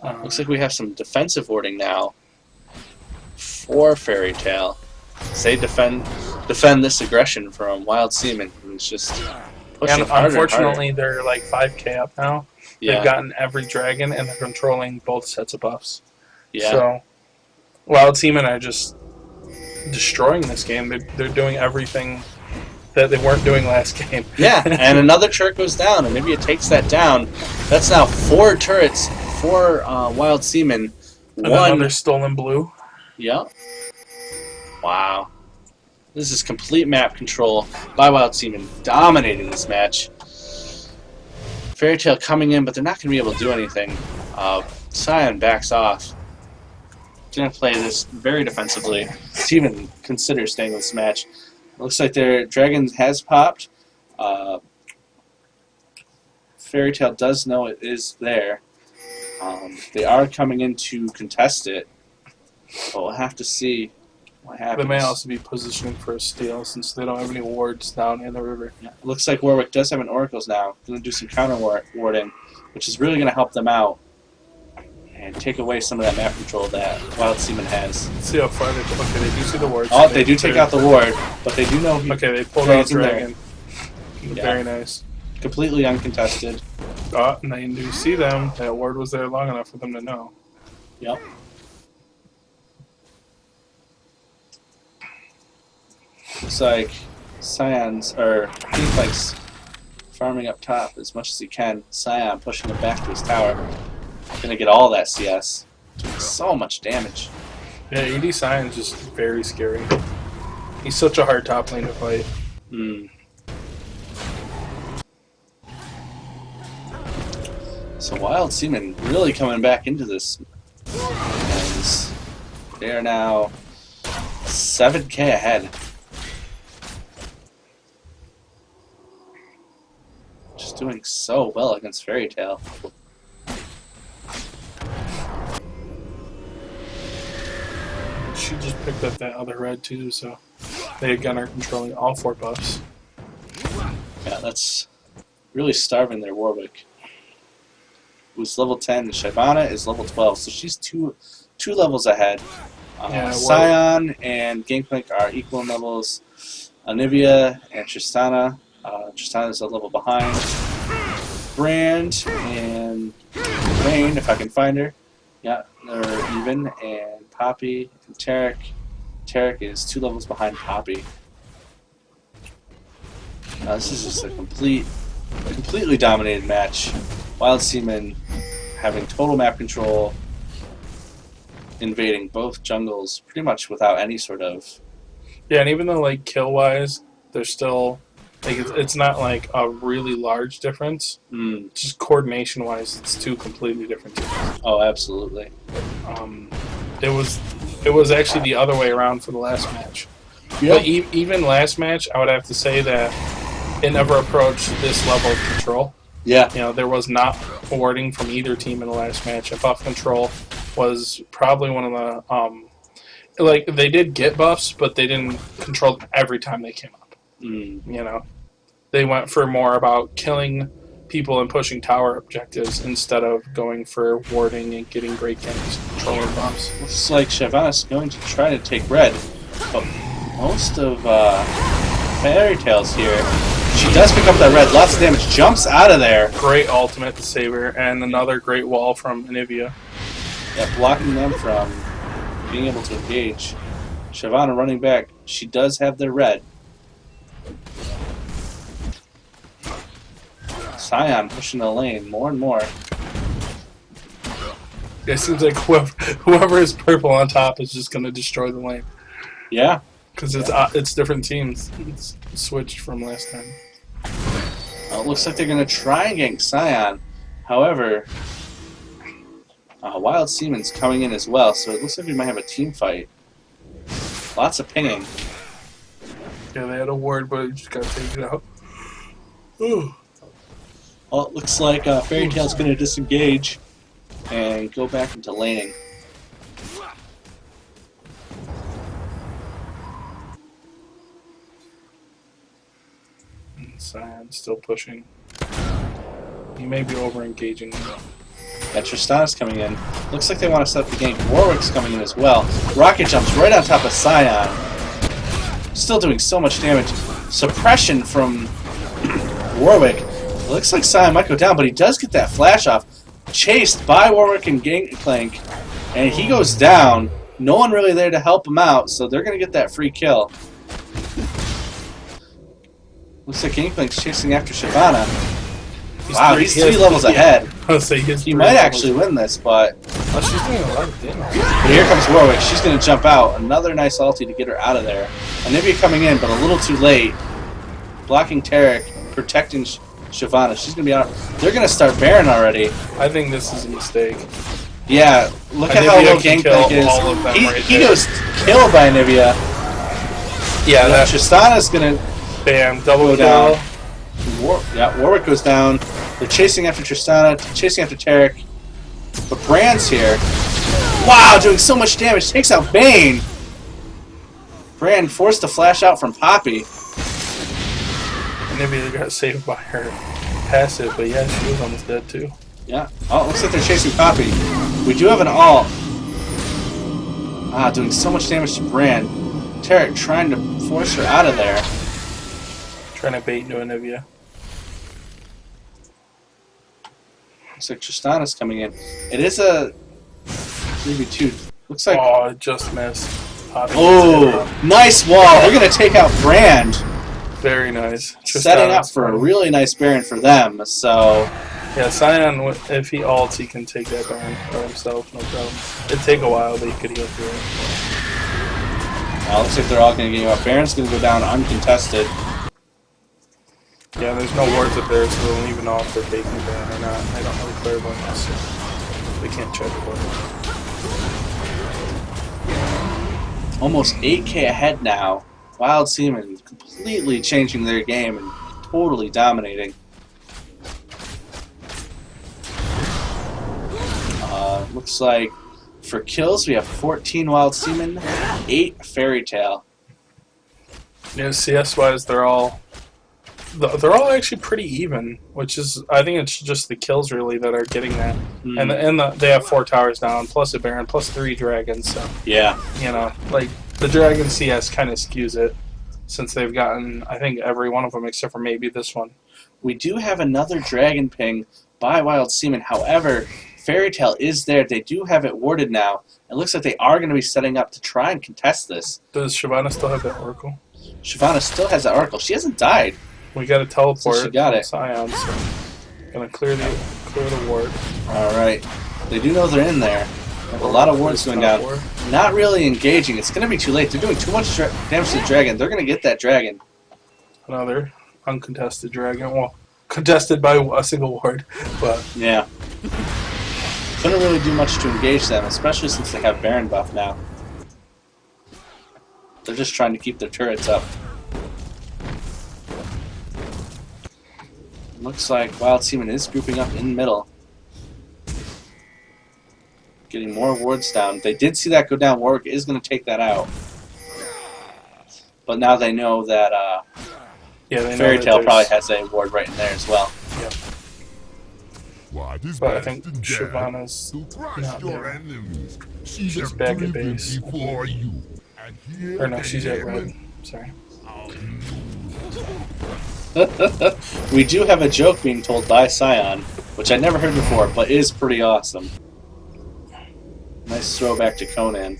[SPEAKER 1] Looks like we have some defensive warding now for Fairy Tail. They defend this aggression from Wild Seaman, who's just pushing
[SPEAKER 2] and
[SPEAKER 1] harder
[SPEAKER 2] unfortunately,
[SPEAKER 1] and harder.
[SPEAKER 2] they're like 5k up now.
[SPEAKER 1] Yeah.
[SPEAKER 2] They've gotten every dragon, and they're controlling both sets of buffs.
[SPEAKER 1] Yeah.
[SPEAKER 2] So Wild Seaman are just destroying this game. They're doing everything that they weren't doing last game.
[SPEAKER 1] Yeah, and another turret goes down, and maybe it takes that down. That's now 4 turrets for Wild Seaman.
[SPEAKER 2] And another stolen blue.
[SPEAKER 1] Yep. Wow. This is complete map control by Wild Seaman, dominating this match. Fairy Tail coming in, but they're not going to be able to do anything. Cyan backs off. He's going to play this very defensively to even consider staying in this match. Looks like their dragon has popped. Fairy Tail does know it is there. They are coming in to contest it, but we'll have to see what happens.
[SPEAKER 2] They may also be positioning for a steal since they don't have any wards down in the river.
[SPEAKER 1] Yeah. It looks like Warwick does have an Oracles now. Going to do some counter warding, which is really going to help them out and take away some of that map control that Wild Seaman has.
[SPEAKER 2] Let's see how far they... Okay, they do see the ward.
[SPEAKER 1] Oh, they do take out the ward, but they do know he...
[SPEAKER 2] Okay, they pulled out
[SPEAKER 1] he's in there.
[SPEAKER 2] dragon. Very nice.
[SPEAKER 1] Completely uncontested.
[SPEAKER 2] Oh, and they do see them. That ward was there long enough for them to know.
[SPEAKER 1] Yep. Looks like Gangplank's farming up top as much as he can. Cyan pushing him back to his tower. Gonna get all that CS. Doing so much damage.
[SPEAKER 2] Yeah, ED Cyan's just very scary. He's such a hard top lane to fight.
[SPEAKER 1] So Wild Seaman really coming back into this. And they are now 7k ahead. Just doing so well against Fairy Tail.
[SPEAKER 2] she just picked up that other red too, so they again are controlling all 4 buffs.
[SPEAKER 1] Yeah, that's really starving their Warwick. Who's level 10, and Shyvana is level 12, so she's two levels ahead.
[SPEAKER 2] Yeah,
[SPEAKER 1] Scion and Gangplank are equal in levels. Anivia and Tristana. Tristana's a level behind. Brand and Vayne, if I can find her. Yeah, they're even. And Poppy and Tarek. Tarek is 2 levels behind Poppy. This is just a completely dominated match. Wild Seaman having total map control, invading both jungles pretty much without any sort of...
[SPEAKER 2] Yeah, and even though, like, kill-wise, they're still... Like, it's not, like, a really large difference. Just coordination-wise, it's 2 completely different teams.
[SPEAKER 1] Oh, absolutely.
[SPEAKER 2] It was actually the other way around for the last match.
[SPEAKER 1] Yep.
[SPEAKER 2] But even last match, I would have to say that it never approached this level of control.
[SPEAKER 1] Yeah.
[SPEAKER 2] You know, there was not warding from either team in the last match. And buff control was probably one of the... like, they did get buffs, but they didn't control them every time they came up. You know? They went for more about killing people and pushing tower objectives instead of going for warding and getting great ganks and controlling buffs.
[SPEAKER 1] Looks like Shyvana's going to try to take red, but most of Fairy Tail's here. She does pick up that red, lots of damage, jumps out of there.
[SPEAKER 2] Great ultimate to save her, and another great wall from Anivia.
[SPEAKER 1] Yeah, blocking them from being able to engage. Shyvana running back. She does have their red. Scion pushing the lane more and more.
[SPEAKER 2] It seems like whoever is purple on top is just going to destroy the lane.
[SPEAKER 1] Yeah.
[SPEAKER 2] Because it's different teams. It's switched from last time.
[SPEAKER 1] It looks like they're going to try and gank Scion. However, Wild Seaman's coming in as well, so it looks like we might have a team fight. Lots of pinging.
[SPEAKER 2] Yeah, they had a ward, but it just got taken out. Ooh.
[SPEAKER 1] Well, it looks like Fairy Tail's going to disengage and go back into laning.
[SPEAKER 2] And Scion still pushing. He may be over-engaging.
[SPEAKER 1] Yeah, Tristana's coming in. Looks like they want to set up the gank. Warwick's coming in as well. Rocket jumps right on top of Scion. Still doing so much damage. Suppression from Warwick. It looks like Scion might go down, but he does get that flash off. Chased by Warwick and Gangplank, and he goes down. No one really there to help him out, so they're going to get that free kill. Looks like Gangplank's chasing after Shyvana. Wow, he's 3 levels ahead. He might actually win this, but...
[SPEAKER 2] Oh, she's doing a lot of damage.
[SPEAKER 1] But here comes Warwick. She's going to jump out. Another nice ulti to get her out of there. Anivia coming in, but a little too late. Blocking Tarek, protecting Shyvana. She's going to be out. They're going to start Baron already.
[SPEAKER 2] I think this is a mistake.
[SPEAKER 1] Yeah, look at how low Gangplank is. He goes killed by Anivia.
[SPEAKER 2] Yeah, that
[SPEAKER 1] Tristana's going to
[SPEAKER 2] double
[SPEAKER 1] go down. Warwick goes down. They're chasing after Tristana, chasing after Tarek. But Brand's here. Wow, doing so much damage. Takes out Bane. Brand forced to flash out from Poppy.
[SPEAKER 2] Anivia got saved by her passive, but yeah, she was almost dead too.
[SPEAKER 1] Yeah. Oh, it looks like they're chasing Poppy. We do have an ult. Doing so much damage to Brand. Tarek trying to force her out of there.
[SPEAKER 2] Trying to bait into Anivia.
[SPEAKER 1] Looks like Tristana's coming in. It is a 3v2. Looks like...
[SPEAKER 2] Oh, it just missed. Poppy
[SPEAKER 1] nice wall. They're going to take out Brand.
[SPEAKER 2] Very nice.
[SPEAKER 1] Setting up for a really nice Baron for them, so...
[SPEAKER 2] Yeah, Scion, if he ults, he can take that Baron by himself, no problem. It'd take a while, but he could heal through it.
[SPEAKER 1] Looks like they're all going to get up. Baron's going to go down uncontested.
[SPEAKER 2] Yeah, there's no wards up there, so they don't even know if they're taking Baron or not. They don't really clear about this, so they can't check for it.
[SPEAKER 1] Almost 8k ahead now. Wild Seaman completely changing their game and totally dominating. Looks like for kills we have 14 Wild Seaman, 8 Fairy Tale.
[SPEAKER 2] Yeah, CS wise, they're all actually pretty even, which is I think it's just the kills really that are getting that, and they have 4 towers down plus a Baron plus 3 dragons. So
[SPEAKER 1] yeah,
[SPEAKER 2] you know, like the Dragon CS kind of skews it since they've gotten I think every one of them except for maybe this one.
[SPEAKER 1] we do have another Dragon Ping by Wild Seaman. However, Fairy Tale is there. They do have it warded now. It looks like they are going to be setting up to try and contest this.
[SPEAKER 2] Does Shyvana still have that Oracle?
[SPEAKER 1] Shyvana still has that Oracle. She hasn't died.
[SPEAKER 2] We got to teleport.
[SPEAKER 1] So she got it.
[SPEAKER 2] Scion, so gonna clear the ward.
[SPEAKER 1] All right. They do know they're in there. A lot of wards going down. Not really engaging. It's going to be too late. They're doing too much damage to the dragon. They're going to get that dragon.
[SPEAKER 2] Another uncontested dragon. Well, contested by a single ward, but
[SPEAKER 1] yeah. Couldn't really do much to engage them, especially since they have Baron buff now. They're just trying to keep their turrets up. Looks like Wild Seaman is grouping up in the middle. Getting more wards down. They did see that go down. Warwick is going to take that out. But now they know that Fairy Tale probably has a ward right in there as well.
[SPEAKER 2] Yeah. But I think Shyvana's not there. She's back at base. Or no, she's at red. Sorry.
[SPEAKER 1] We do have a joke being told by Scion, which I never heard before, but is pretty awesome. Nice throwback to Conan.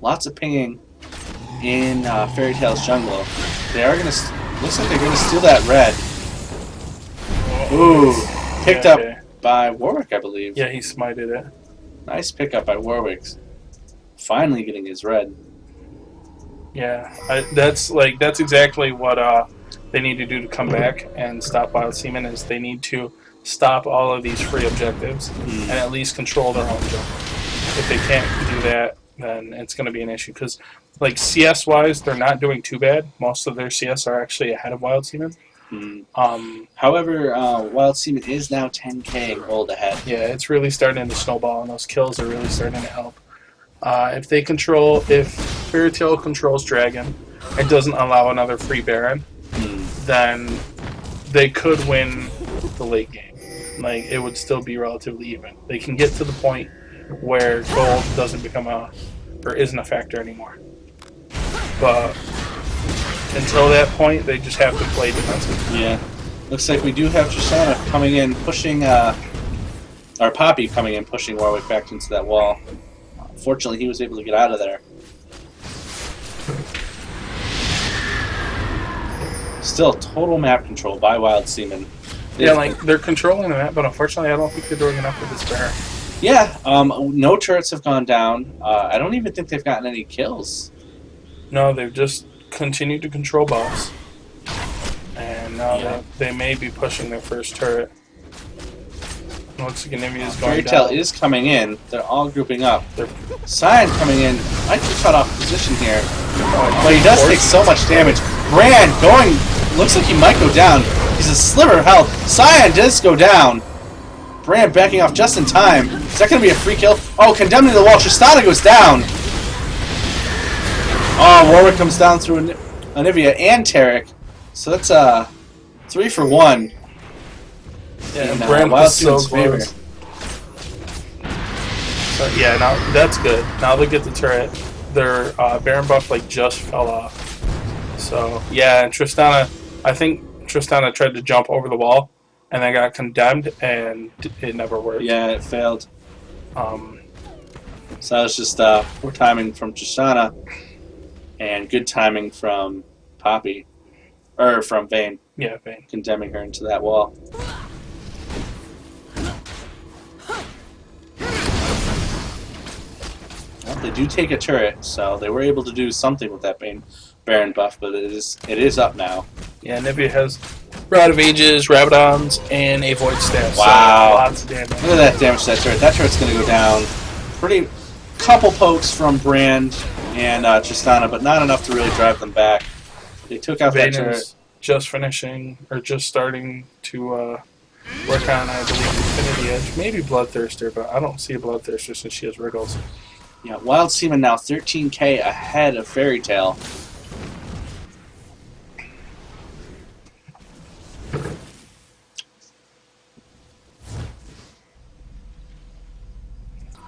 [SPEAKER 1] Lots of pinging in Fairy Tale's jungle. They are gonna. Looks like they're gonna steal that red. Ooh, picked up by Warwick, I believe.
[SPEAKER 2] Yeah, he smited it.
[SPEAKER 1] Nice pickup by Warwick. Finally getting his red.
[SPEAKER 2] Yeah, that's exactly what they need to do to come back and stop Wild Seaman. Is they need to stop all of these free objectives and at least control their own jungle. If they can't do that, then it's going to be an issue. Because, like, CS-wise, they're not doing too bad. Most of their CS are actually ahead of Wild Seaman.
[SPEAKER 1] However, Wild Seaman is now 10k gold ahead.
[SPEAKER 2] Yeah, it's really starting to snowball, and those kills are really starting to help. If Fairy Tale controls Dragon and doesn't allow another free Baron, then they could win the late game. Like, it would still be relatively even. They can get to the point where gold doesn't become isn't a factor anymore. But until that point, they just have to play defensive.
[SPEAKER 1] Yeah. Looks like we do have Tristana coming in, pushing, or Poppy coming in, pushing Warwick back into that wall. Fortunately, he was able to get out of there. Still, total map control by Wild Seaman.
[SPEAKER 2] Yeah, like, they're controlling the map, but unfortunately, I don't think they're doing enough with this Baron.
[SPEAKER 1] Yeah, no turrets have gone down. I don't even think they've gotten any kills.
[SPEAKER 2] No, they've just continued to control boss. And now they may be pushing their first turret. Looks like Anivia's going
[SPEAKER 1] Fairy
[SPEAKER 2] down.
[SPEAKER 1] Tale is coming in. They're all grouping up. Scion coming in. Might be cut off position here. But he does take so much damage. Brand going. Looks like he might go down. He's a sliver of health. Scion does go down. Brand backing off just in time. Is that going to be a free kill? Oh, condemned to the wall. Tristana goes down. Oh, Warwick comes down through Anivia and Tarek. So that's 3 for 1.
[SPEAKER 2] Yeah, and
[SPEAKER 1] Brand
[SPEAKER 2] was so
[SPEAKER 1] favor.
[SPEAKER 2] close. So, yeah, now that's good. Now they get the turret. Their Baron buff just fell off. So yeah, and Tristana, I think Tristana tried to jump over the wall, and then got condemned, and it never worked.
[SPEAKER 1] Yeah, it failed. So that was just poor timing from Tristana, and good timing from Poppy, or from Vayne.
[SPEAKER 2] Yeah, Vayne
[SPEAKER 1] condemning her into that wall. Well, they do take a turret, so they were able to do something with that Baron buff, but it is up now.
[SPEAKER 2] Yeah, Nivea has Rod of Ages, Rabadons, and a Void Staff.
[SPEAKER 1] Wow.
[SPEAKER 2] So lots of damage.
[SPEAKER 1] Look at that damage to that turret. That turret's going to go down. Pretty couple pokes from Brand and Tristana, but not enough to really drive them back. They took out that turret.
[SPEAKER 2] Just finishing, or just starting to work on, I believe, Infinity Edge. Maybe Bloodthirster, but I don't see a Bloodthirster since she has Wriggles.
[SPEAKER 1] Yeah, Wild Seaman now 13K ahead of Fairy Tale.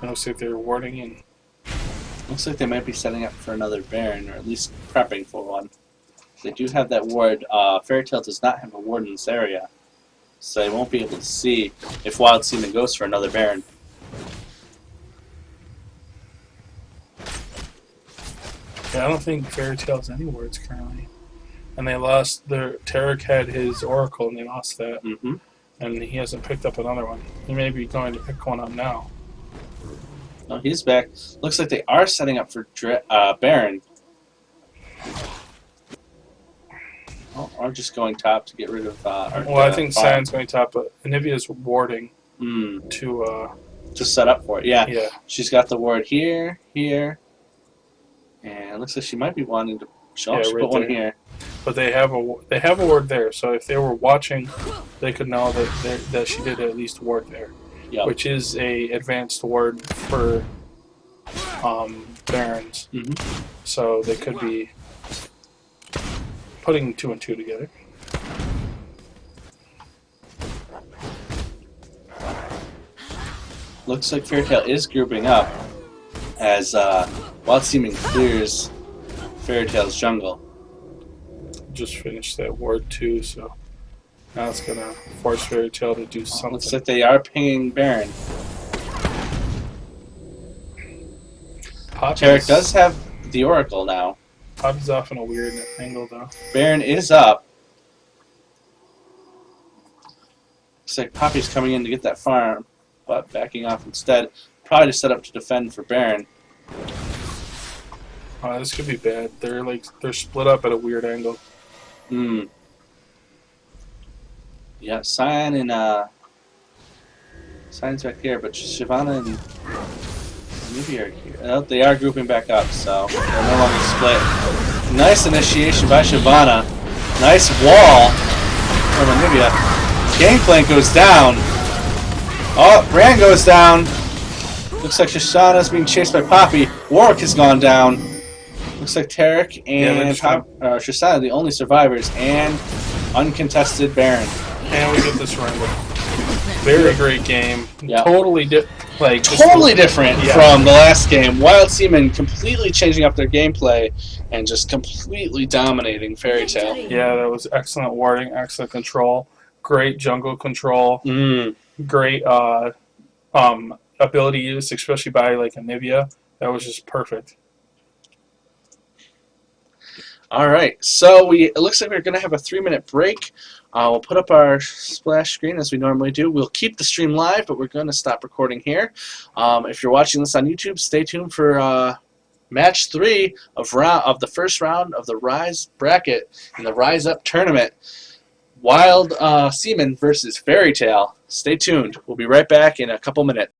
[SPEAKER 2] It looks like they're warding in.
[SPEAKER 1] Looks like they might be setting up for another Baron, or at least prepping for one. They do have that ward. Fairy Tale does not have a ward in this area, so they won't be able to see if Wild Seaman goes for another Baron.
[SPEAKER 2] Yeah, I don't think Fairy Tale has any wards currently. And they lost their... Tarek had his Oracle, and they lost that.
[SPEAKER 1] Mm-hmm.
[SPEAKER 2] And he hasn't picked up another one. He may be going to pick one up now.
[SPEAKER 1] No, he's back. Looks like they are setting up for Baron. Oh, or just going top to get rid of.
[SPEAKER 2] I think Cyan's going top, but Anivia's warding to
[SPEAKER 1] set up for it. Yeah.
[SPEAKER 2] Yeah.
[SPEAKER 1] She's got the ward here, and it looks like she might be wanting to. She
[SPEAKER 2] right
[SPEAKER 1] put one
[SPEAKER 2] there.
[SPEAKER 1] here.
[SPEAKER 2] But they have a ward there, so if they were watching, they could know that she did at least ward there,
[SPEAKER 1] Yep.
[SPEAKER 2] which is a advanced ward for Barons.
[SPEAKER 1] Mm-hmm.
[SPEAKER 2] So they could be putting 2 and 2 together.
[SPEAKER 1] Looks like Fairy Tale is grouping up as Wild Seaman clears Fairy Tale's jungle.
[SPEAKER 2] Just finished that ward too, so now it's gonna force Fairy Tale to do something.
[SPEAKER 1] Looks like they are pinging Baron. Tarek does have the Oracle now.
[SPEAKER 2] Poppy's off in a weird angle though.
[SPEAKER 1] Baron is up. Looks like Poppy's coming in to get that farm, but backing off instead. Probably to set up to defend for Baron.
[SPEAKER 2] This could be bad. They're split up at a weird angle.
[SPEAKER 1] Yeah, Cyan and Cyan's back here, but Shyvana and Nivea are here. Oh, they are grouping back up, so they're no longer split. Nice initiation by Shyvana. Nice wall from Nivea. Gangplank goes down. Oh, Brand goes down. Looks like Shoshana's being chased by Poppy. Warwick has gone down. Looks like Tarek and Shoshana the only survivors, and uncontested Baron.
[SPEAKER 2] And we get this Wrangle. Very great game.
[SPEAKER 1] Yeah.
[SPEAKER 2] Totally different
[SPEAKER 1] from the last game. Wild Seaman completely changing up their gameplay and just completely dominating Fairy Tale.
[SPEAKER 2] Yeah, that was excellent warding, excellent control, great jungle control, great ability use, especially by like Anivia. That was just perfect.
[SPEAKER 1] All right, so it looks like we're going to have a 3-minute break. We'll put up our splash screen as we normally do. We'll keep the stream live, but we're going to stop recording here. If you're watching this on YouTube, stay tuned for match 3 of the first round of the Ryze bracket in the Ryze Up Tournament. Wild Seaman versus Fairy Tale. Stay tuned. We'll be right back in a couple minutes.